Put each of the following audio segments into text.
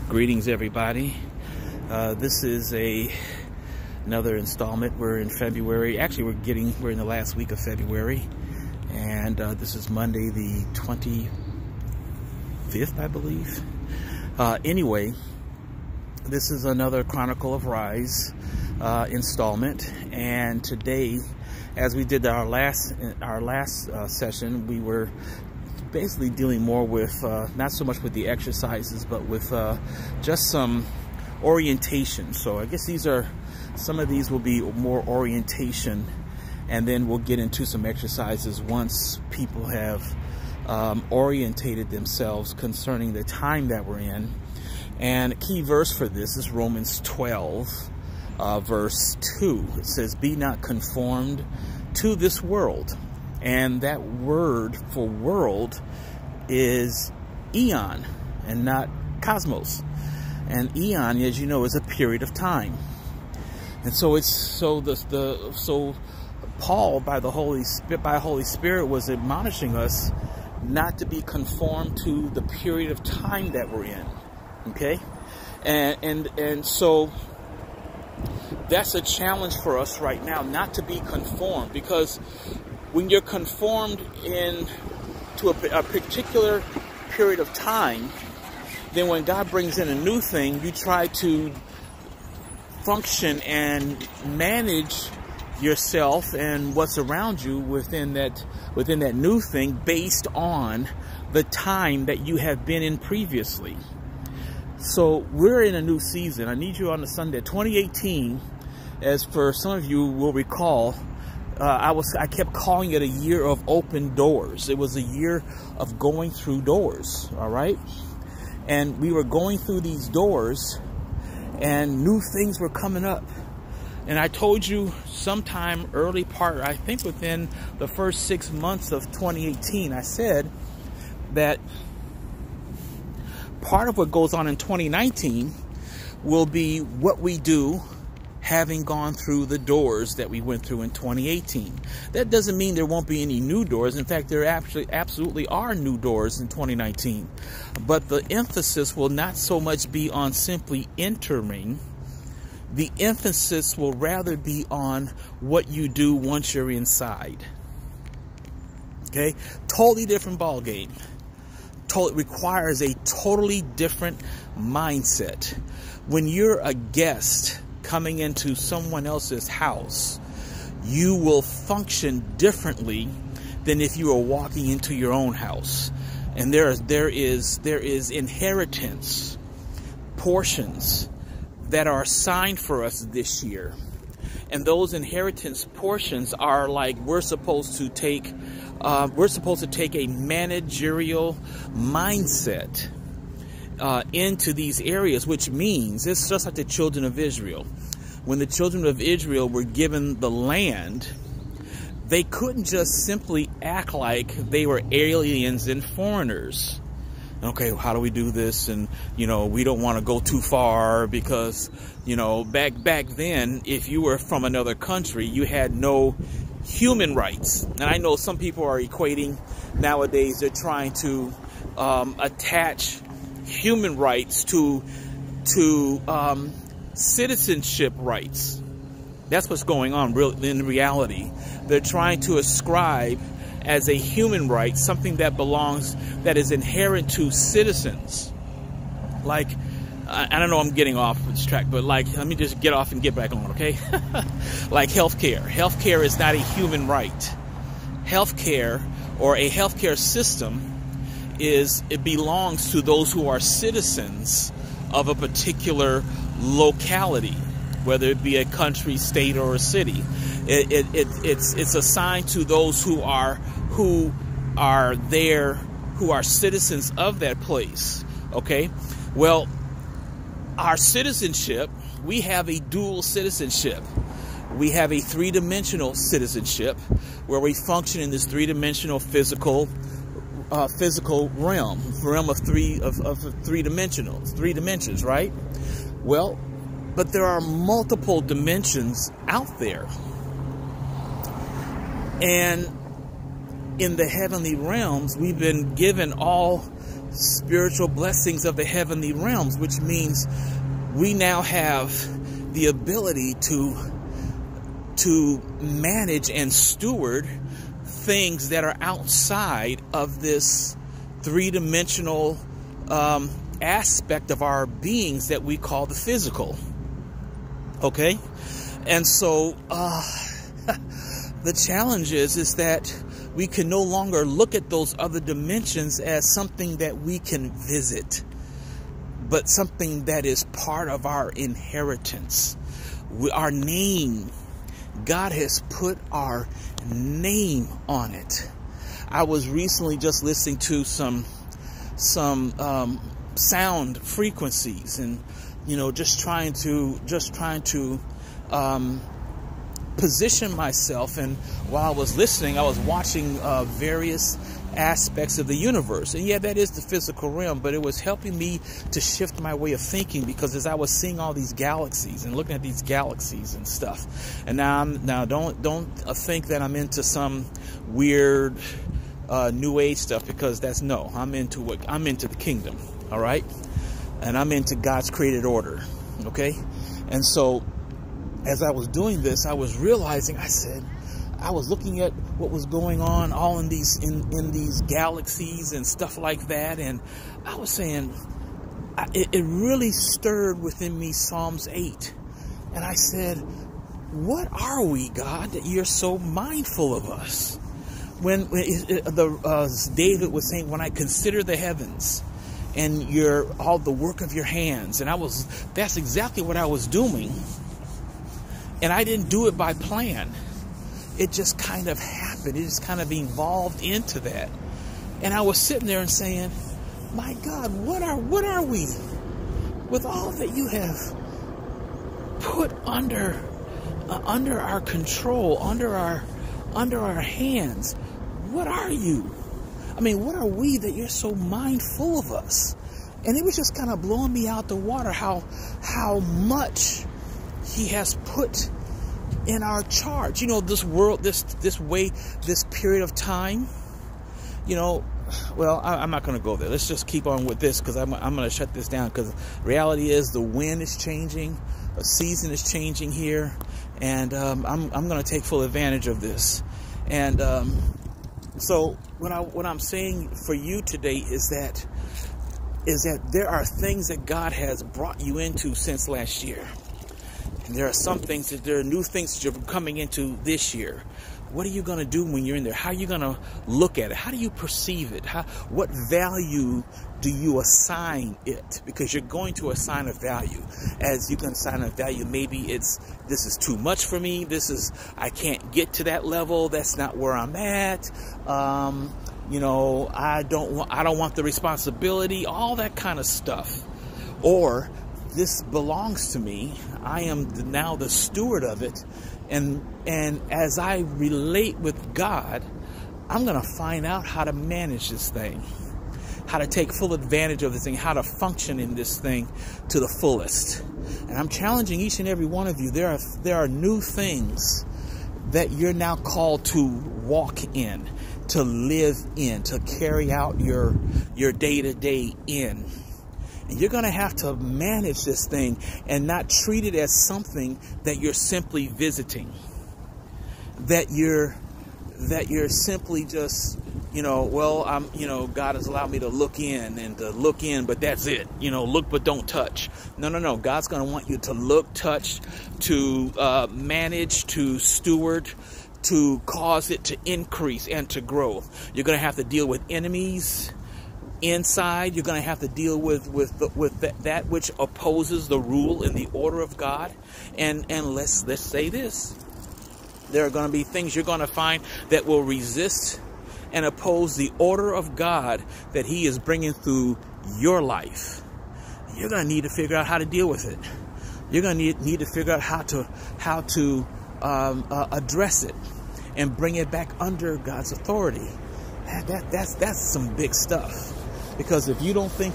Greetings, everybody. This is another installment. We're in February. Actually, we're in the last week of February, and this is Monday, the 25th, I believe. Anyway, this is another Chronicle of Rise installment, and today, as we did our last session, we were basically dealing more with not so much with the exercises, but with just some orientation. So I guess some of these will be more orientation, and then we'll get into some exercises once people have orientated themselves concerning the time that we're in. And a key verse for this is Romans 12 verse 2. It says, "Be not conformed to this world." And that word for world is eon and not cosmos. And eon, as you know, is a period of time. And so Paul, by Holy Spirit, was admonishing us not to be conformed to the period of time that we're in. Okay? And so that's a challenge for us right now, not to be conformed, because when you're conformed to a particular period of time, then when God brings in a new thing, you try to function and manage yourself and what's around you within that new thing based on the time that you have been in previously. So we're in a new season. I need you on the Sunday. 2018, as for some of you will recall, I kept calling it a year of open doors. It was a year of going through doors, all right? And we were going through these doors, and new things were coming up. And I told you sometime early part, I think within the first 6 months of 2018, I said that part of what goes on in 2019 will be what we do having gone through the doors that we went through in 2018. That doesn't mean there won't be any new doors. In fact, there actually absolutely are new doors in 2019. But the emphasis will not so much be on simply entering. The emphasis will rather be on what you do once you're inside. Okay? Totally different ball game. It requires a totally different mindset. When you're a guest coming into someone else's house, you will function differently than if you were walking into your own house. And there is inheritance portions that are assigned for us this year. And those inheritance portions are like we're supposed to take a managerial mindset into these areas, which means it's just like the children of Israel. When the children of Israel were given the land, they couldn't just simply act like they were aliens and foreigners. Okay, how do we do this? And, we don't want to go too far because, back then, if you were from another country, you had no human rights. And I know some people are equating nowadays, they're trying to attach human rights to citizenship rights. That's what's going on in reality. They're trying to ascribe as a human right something that is inherent to citizens. Like, I don't know, I'm getting off this track, but let me just get off and get back on, okay? Like healthcare. Healthcare is not a human right. Healthcare, or a healthcare system, it belongs to those who are citizens of a particular locality, whether it be a country, state, or a city. It's assigned to those who are there, who are citizens of that place. Okay? Well, our citizenship, we have a dual citizenship. We have a three-dimensional citizenship where we function in this three-dimensional physical realm of three dimensions, right? Well, but there are multiple dimensions out there. And in the heavenly realms, we've been given all spiritual blessings of the heavenly realms, which means we now have the ability to manage and steward things that are outside of this three-dimensional aspect of our beings that we call the physical. Okay? And so the challenge is that we can no longer look at those other dimensions as something that we can visit, but something that is part of our inheritance. Our name, God has put our name on it. I was recently just listening to some sound frequencies, and just trying to position myself. And while I was listening, I was watching various aspects of the universe. And yeah, that is the physical realm, but it was helping me to shift my way of thinking, because as I was seeing all these galaxies and looking at these galaxies and stuff, and now don't think that I'm into some weird new age stuff, because I'm into the kingdom, all right? And I'm into God's created order, okay? And so as I was doing this, I was realizing, I was looking at what was going on all in these galaxies and stuff like that, and I was saying, it really stirred within me Psalms 8, and I said, what are we, God, that you're so mindful of us? When David was saying, when I consider the heavens and all the work of your hands, and that's exactly what I was doing. And I didn't do it by plan. It just kind of happened. It just kind of evolved into that. And I was sitting there and saying, my God, what are we? With all that you have put under our control, under our hands, what are you? I mean, what are we that you're so mindful of us? And it was just kind of blowing me out the water how much he has put in our charge. This world, this way, this period of time, well, I'm not going to go there. Let's just keep on with this, because I'm going to shut this down, because reality is the wind is changing, a season is changing here, and I'm going to take full advantage of this. And so what I'm saying for you today is that there are things that God has brought you into since last year. And there are new things that you're coming into this year. What are you going to do when you're in there? How are you going to look at it? How do you perceive it? What value do you assign it? Because you're going to assign a value. As you can assign a value, maybe this is too much for me. I can't get to that level. That's not where I'm at. I don't want the responsibility, all that kind of stuff. Or, this belongs to me. I am now the steward of it. And as I relate with God, I'm going to find out how to manage this thing, how to take full advantage of this thing, how to function in this thing to the fullest. And I'm challenging each and every one of you. There are new things that you're now called to walk in, to live in, to carry out your day-to-day in. And you're going to have to manage this thing and not treat it as something that you're simply visiting. That you're simply just, God has allowed me to look in, but that's it. Look but don't touch. No. God's going to want you to look, touch, to manage, to steward, to cause it to increase and to grow. You're going to have to deal with enemies. Inside, you're going to have to deal with that which opposes the rule and the order of God. And let's say this. There are going to be things you're going to find that will resist and oppose the order of God that He is bringing through your life. You're going to need to figure out how to deal with it. You're going to need to figure out how to address it and bring it back under God's authority. That's some big stuff. Because if you don't think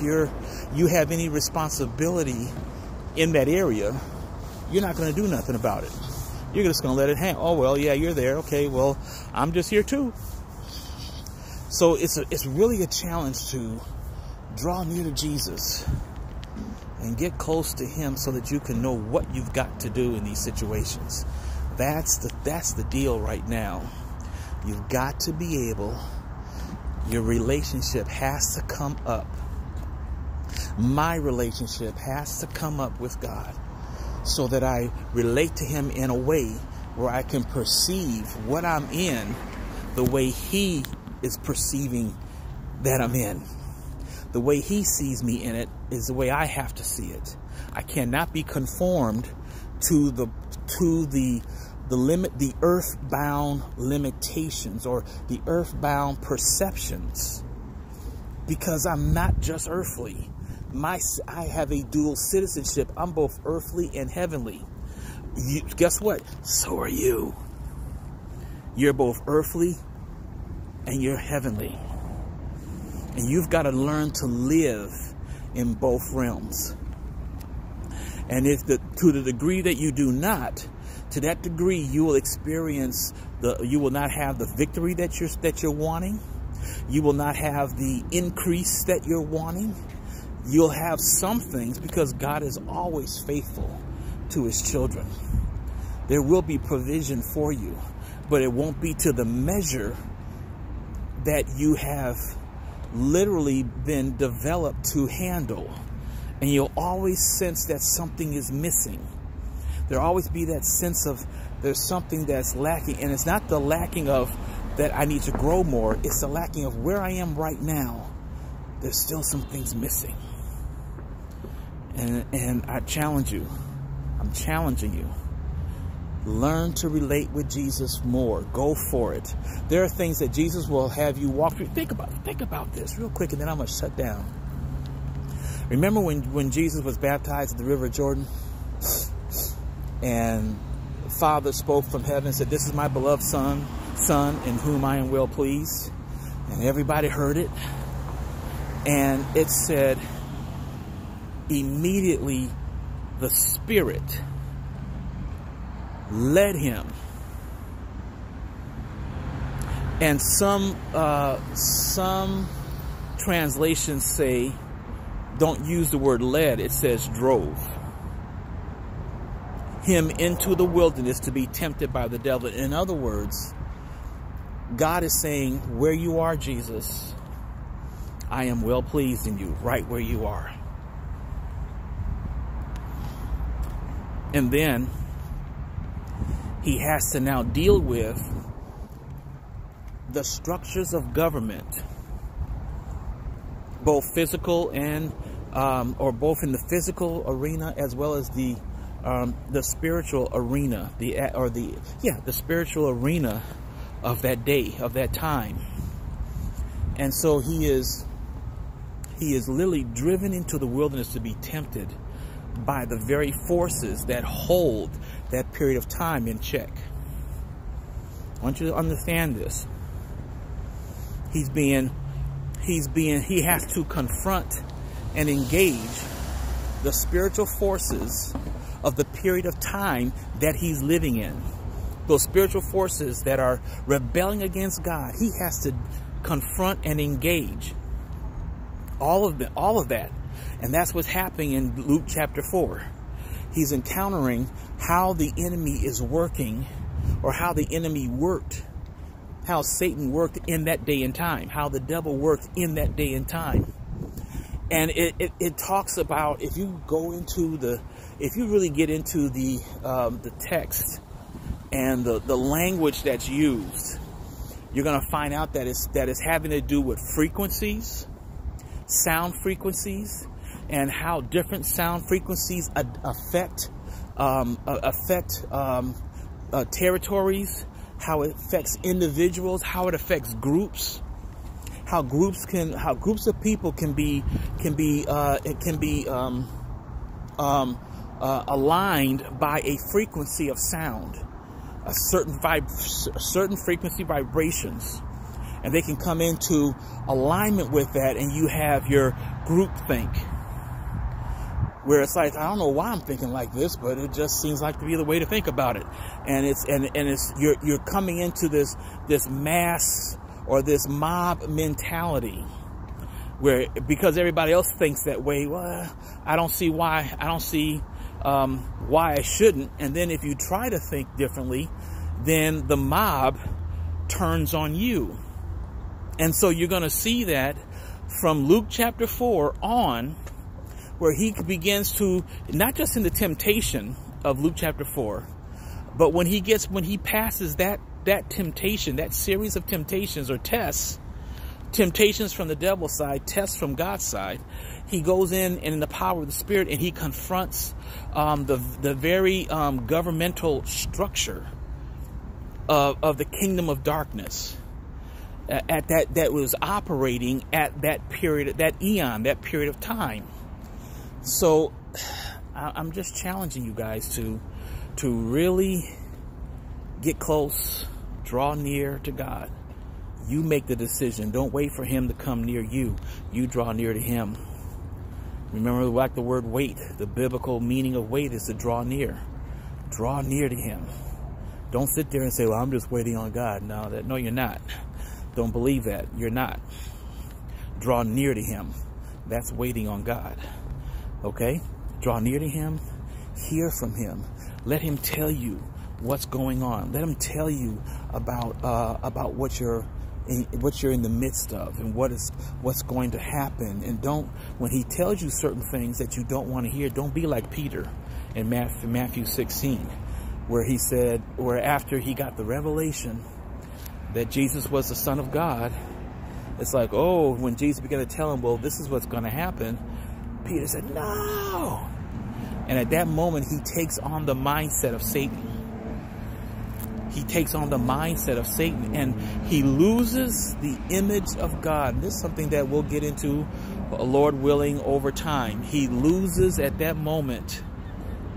you have any responsibility in that area, you're not going to do nothing about it. You're just going to let it hang. Oh, well, yeah, you're there. Okay, well, I'm just here too. So it's really a challenge to draw near to Jesus and get close to him so that you can know what you've got to do in these situations. That's the deal right now. You've got to be able, your relationship has to come up. My relationship has to come up with God so that I relate to him in a way where I can perceive what I'm in the way he is perceiving that I'm in. The way he sees me in it is the way I have to see it. I cannot be conformed to the limit, the earthbound limitations or the earthbound perceptions, because I'm not just earthly. I have a dual citizenship. I'm both earthly and heavenly. Guess what? So are you. You're both earthly and you're heavenly. And you've got to learn to live in both realms. And to the degree that you do not, to that degree you will experience you will not have the victory that you're wanting. You will not have the increase that you're wanting. You'll have some things, because God is always faithful to his children. There will be provision for you, but it won't be to the measure that you have literally been developed to handle. And you'll always sense that something is missing. There'll always be that sense of there's something that's lacking. And it's not the lacking of that I need to grow more. It's the lacking of where I am right now. There's still some things missing. And I challenge you. I'm challenging you. Learn to relate with Jesus more. Go for it. There are things that Jesus will have you walk through. Think about this real quick, and then I'm going to shut down. Remember when Jesus was baptized at the River Jordan? And the Father spoke from heaven and said, "This is my beloved Son in whom I am well pleased." And everybody heard it. And it said, immediately the Spirit led him. And some translations say, don't use the word led, it says drove him into the wilderness to be tempted by the devil. In other words, God is saying, where you are, Jesus, I am well pleased in you, right where you are. And then he has to now deal with the structures of government, both physical and or both in the physical arena as well as the spiritual arena, the spiritual arena of that day, of that time. And so he is literally driven into the wilderness to be tempted by the very forces that hold that period of time in check. I want you to understand this. He has to confront and engage the spiritual forces of the period of time that he's living in. Those spiritual forces that are rebelling against God, he has to confront and engage all of that. And that's what's happening in Luke chapter 4. He's encountering how the enemy is working, or how the enemy worked, how Satan worked in that day and time, how the devil worked in that day and time. And it talks about, if you really get into the text and the language that's used, you're going to find out that it's having to do with frequencies, sound frequencies, and how different sound frequencies affect territories, how it affects individuals, how it affects groups, how groups of people can be aligned by a frequency of sound, a certain frequency vibrations, and they can come into alignment with that, and you have your group think, where it's like, I don't know why I'm thinking like this, but it just seems like to be the way to think about it. And you're coming into this mass or this mob mentality, where because everybody else thinks that way, well, I don't see why I shouldn't. And then if you try to think differently, then the mob turns on you. And so you're going to see that from Luke chapter 4 on, where he begins to, not just in the temptation of Luke chapter 4, but when he passes that temptation, that series of temptations or tests, temptations from the devil's side, tests from God's side, he goes in and in the power of the Spirit, and he confronts the very governmental structure of the kingdom of darkness that was operating at that period, that eon, that period of time. So I'm just challenging you guys to really get close, draw near to God. You make the decision. Don't wait for him to come near you. You draw near to him. Remember, like the word wait, the biblical meaning of wait is to draw near. Draw near to him. Don't sit there and say, well, I'm just waiting on God. No, you're not. Don't believe that. You're not. Draw near to him. That's waiting on God. Okay? Draw near to him. Hear from him. Let him tell you what's going on. Let him tell you about what you're in the midst of and what's going to happen. And when he tells you certain things that you don't want to hear, don't be like Peter in Matthew 16, where after he got the revelation that Jesus was the Son of God, it's like, oh, when Jesus began to tell him, well, this is what's going to happen, Peter said, no. And at that moment, he takes on the mindset of Satan. He takes on the mindset of Satan, and he loses the image of God. And this is something that we'll get into, Lord willing, over time. He loses at that moment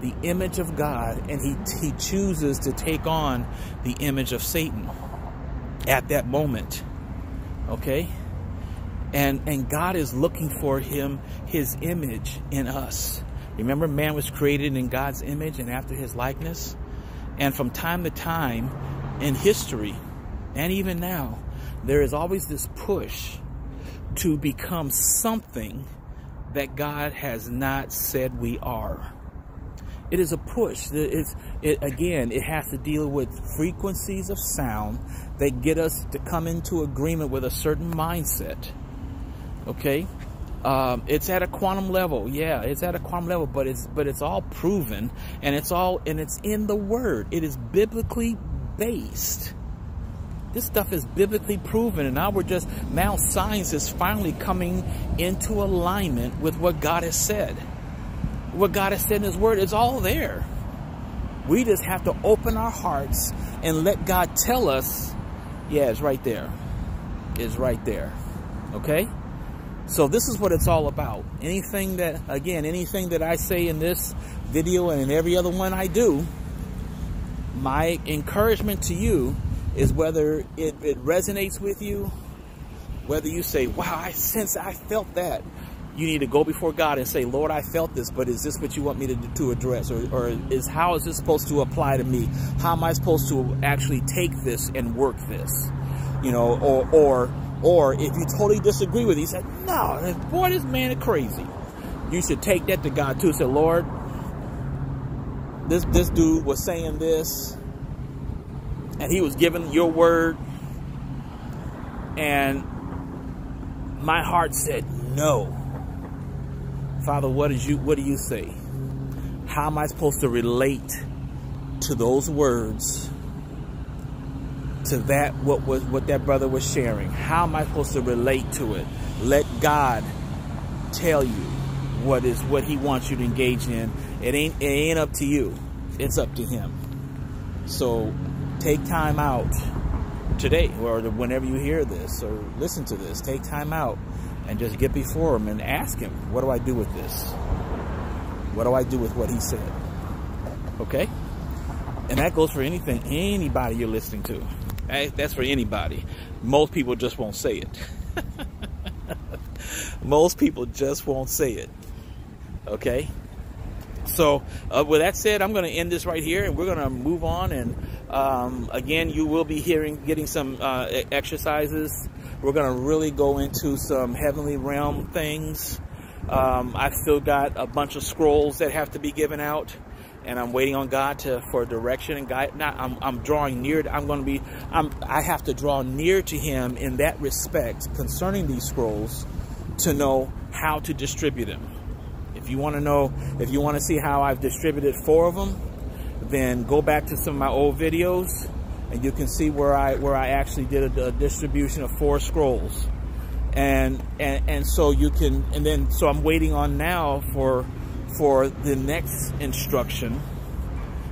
the image of God, and he chooses to take on the image of Satan at that moment. Okay? And God is looking for his image in us. Remember, man was created in God's image and after his likeness. And from time to time in history, and even now, there is always this push to become something that God has not said we are. It is a push. Again, it has to deal with frequencies of sound that get us to come into agreement with a certain mindset. Okay? It's at a quantum level. Yeah, it's at a quantum level, but it's all proven, and it's in the Word. It is biblically based. This stuff is biblically proven, and now science is finally coming into alignment with what God has said. What God has said in his Word is all there. We just have to open our hearts and let God tell us, yeah, it's right there. It's right there. Okay? So this is what it's all about. Anything that I say in this video and in every other one I do, my encouragement to you is whether it resonates with you, whether you say, wow, I felt that. You need to go before God and say, Lord, I felt this, but is this what you want me to address? Or how is this supposed to apply to me? How am I supposed to actually take this and work this? You know, or if you totally disagree with it, you say, no, boy, this man is crazy. You should take that to God too. Say, Lord, this dude was saying this, and he was giving your word, and my heart said no. Father, what do you say? How am I supposed to relate to those words, to that what that brother was sharing? How am I supposed to relate to it? Let God tell you what he wants you to engage in. It ain't up to you. It's up to him. So take time out today, or whenever you hear this or listen to this, take time out and just get before him and ask him, what do I do with this? What do I do with what he said? Okay? And that goes for anybody you're listening to. That's for anybody. Most people just won't say it. Most people just won't say it. Okay? So with that said, I'm going to end this right here, and we're going to move on. And again, you will be getting some exercises. We're going to really go into some heavenly realm things. I've still got a bunch of scrolls that have to be given out, and I'm waiting on God for direction and guide. Now I'm drawing near. I have to draw near to Him in that respect concerning these scrolls to know how to distribute them. If you want to know, if you want to see how I've distributed 4 of them, then go back to some of my old videos, and you can see where I actually did a distribution of 4 scrolls. And so you can, and then so I'm waiting on now for the next instruction,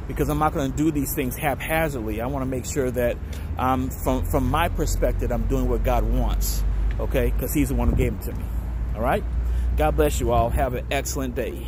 because I'm not going to do these things haphazardly. I want to make sure that from my perspective, I'm doing what God wants, okay? Because He's the one who gave it to me. All right? God bless you all. Have an excellent day.